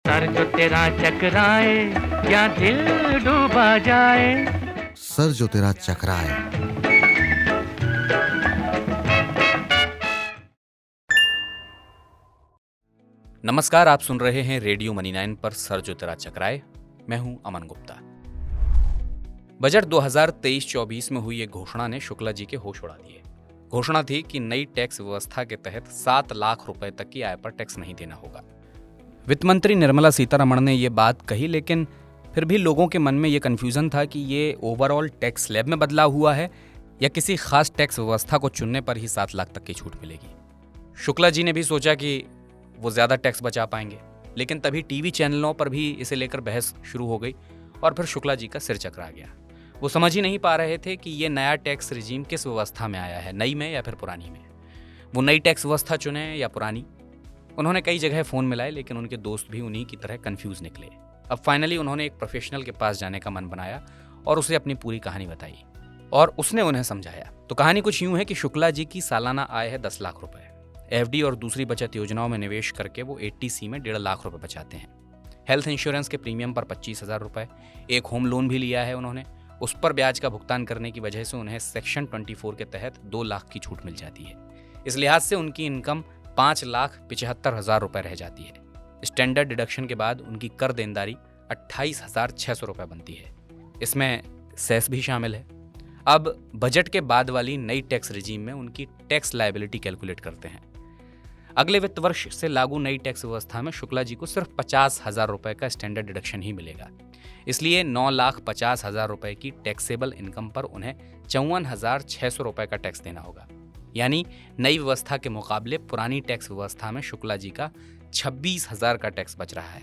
Sir जो तेरा चकराए या दिल डूबा जाए। सर जो तेरा चकराए। नमस्कार, आप सुन रहे हैं रेडियो मनी 9 पर सर जो तेरा चकराए। मैं हूं अमन गुप्ता। बजट 2023-24 में हुई एक घोषणा ने शुक्ला जी के होश उड़ा दिए। घोषणा थी कि नई टैक्स व्यवस्था के तहत 7 लाख रुपए तक की आय पर टैक्स नहीं देना होगा। वित्त मंत्री निर्मला सीतारमण ने ये बात कही, लेकिन फिर भी लोगों के मन में ये कंफ्यूजन था कि ये ओवरऑल टैक्स स्लैब में बदलाव हुआ है या किसी खास टैक्स व्यवस्था को चुनने पर ही 7 लाख तक की छूट मिलेगी। शुक्ला जी ने भी सोचा कि वो ज्यादा टैक्स बचा पाएंगे, लेकिन तभी टीवी चैनलों पर भी इसे लेकर बहस शुरू हो गई और फिर शुक्ला जी का सिर चकरा गया। वो समझ ही नहीं पा रहे थे कि ये नया टैक्स रिजीम किस व्यवस्था में आया है, नई में या फिर पुरानी में। वो नई टैक्स व्यवस्था चुने या पुरानी। उन्होंने कई जगह फ़ोन मिलाए, लेकिन उनके दोस्त भी उन्हीं की तरह कंफ्यूज निकले। अब फाइनली उन्होंने एक प्रोफेशनल के पास जाने का मन बनाया और उसे अपनी पूरी कहानी बताई और उसने उन्हें समझाया। तो कहानी कुछ यूं है कि शुक्ला जी की सालाना आय है 10 लाख रुपए। एफडी और दूसरी बचत योजनाओं में निवेश करके वो 80C में 1.5 लाख रुपए बचाते हैं। हेल्थ इंश्योरेंस के प्रीमियम पर 25,000 रुपए, एक होम लोन भी लिया है उन्होंने। उस पर ब्याज का भुगतान करने की वजह से उन्हें सेक्शन 24 के तहत 2 लाख की छूट मिल जाती है। इस लिहाज से उनकी इनकम 5,75,000 रुपए रह जाती है। स्टैंडर्ड डिडक्शन के बाद उनकी कर देनदारी 28,600 रुपए बनती है। इसमें सेस भी शामिल है। अब बजट के बाद वाली नई टैक्स रिजीम में उनकी टैक्स लायबिलिटी कैलकुलेट करते हैं। अगले वित्त वर्ष से लागू नई टैक्स व्यवस्था में शुक्ला जी को सिर्फ 50,000 रुपए का स्टैंडर्ड डिडक्शन ही मिलेगा। इसलिए 9,50,000 रुपए की टैक्सेबल इनकम पर उन्हें 54,600 रुपए का टैक्स देना होगा। यानी नई व्यवस्था के मुकाबले पुरानी टैक्स व्यवस्था में शुक्ला जी का 26,000 का टैक्स बच रहा है।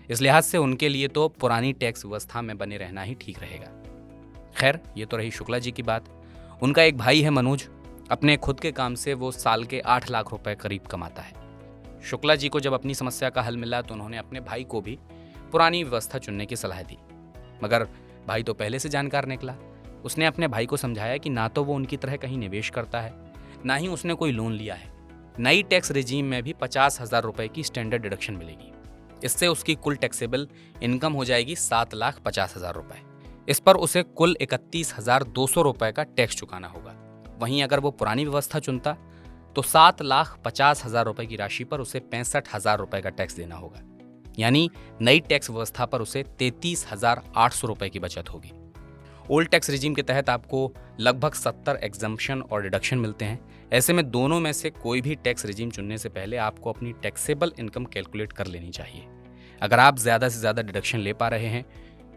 इस लिहाज से उनके लिए तो पुरानी टैक्स व्यवस्था में बने रहना ही ठीक रहेगा। खैर, ये तो रही शुक्ला जी की बात। उनका एक भाई है मनोज। अपने खुद के काम से वो साल के 8 लाख रुपए करीब कमाता है। शुक्ला जी को जब अपनी समस्या का हल मिला तो उन्होंने अपने भाई को भी पुरानी व्यवस्था चुनने की सलाह दी, मगर भाई तो पहले से जानकार निकला। उसने अपने भाई को समझाया कि ना तो वो उनकी तरह कहीं निवेश करता है, ना ही उसने कोई लोन लिया है। नई टैक्स रिजीम में भी 50,000 रुपए की स्टैंडर्ड डिडक्शन मिलेगी। इससे उसकी कुल टैक्सेबल इनकम हो जाएगी 7,50,000 रुपए। इस पर उसे कुल 31,200 रुपए का टैक्स चुकाना होगा। वहीं अगर वो पुरानी व्यवस्था चुनता तो 7,50,000 रुपए की राशि पर उसे 65,000 रुपए का टैक्स देना होगा। यानी नई टैक्स व्यवस्था पर उसे 33,800 रुपए की बचत होगी। ओल्ड टैक्स रिजीम के तहत आपको लगभग 70 एग्जम्पशन और डिडक्शन मिलते हैं। ऐसे में दोनों में से कोई भी टैक्स रिजीम चुनने से पहले आपको अपनी टैक्सेबल इनकम कैलकुलेट कर लेनी चाहिए। अगर आप ज़्यादा से ज़्यादा डिडक्शन ले पा रहे हैं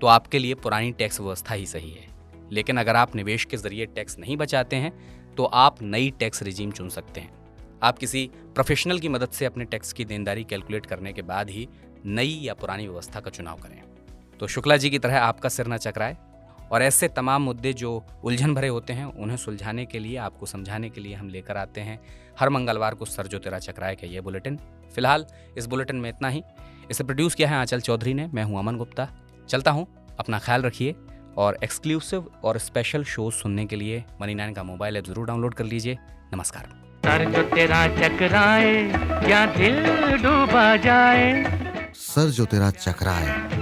तो आपके लिए पुरानी टैक्स व्यवस्था ही सही है, लेकिन अगर आप निवेश के जरिए टैक्स नहीं बचाते हैं तो आप नई टैक्स रिजीम चुन सकते हैं। आप किसी प्रोफेशनल की मदद से अपने टैक्स की देनदारी कैलकुलेट करने के बाद ही नई या पुरानी व्यवस्था का चुनाव करें। तो शुक्ला जी की तरह आपका सिर न चकराए और ऐसे तमाम मुद्दे जो उलझन भरे होते हैं उन्हें सुलझाने के लिए, आपको समझाने के लिए हम लेकर आते हैं हर मंगलवार को सर जो तेरा चकराए का ये बुलेटिन। फिलहाल इस बुलेटिन में इतना ही। इसे प्रोड्यूस किया है आंचल चौधरी ने। मैं हूं अमन गुप्ता। चलता हूं, अपना ख्याल रखिए और एक्सक्लूसिव और स्पेशल शोज सुनने के लिए मनी 9 का मोबाइल ऐप जरूर डाउनलोड कर लीजिए। नमस्कार। सर जो तेरा चकराए या दिल डूबा जाए। सर जो तेरा चकराए।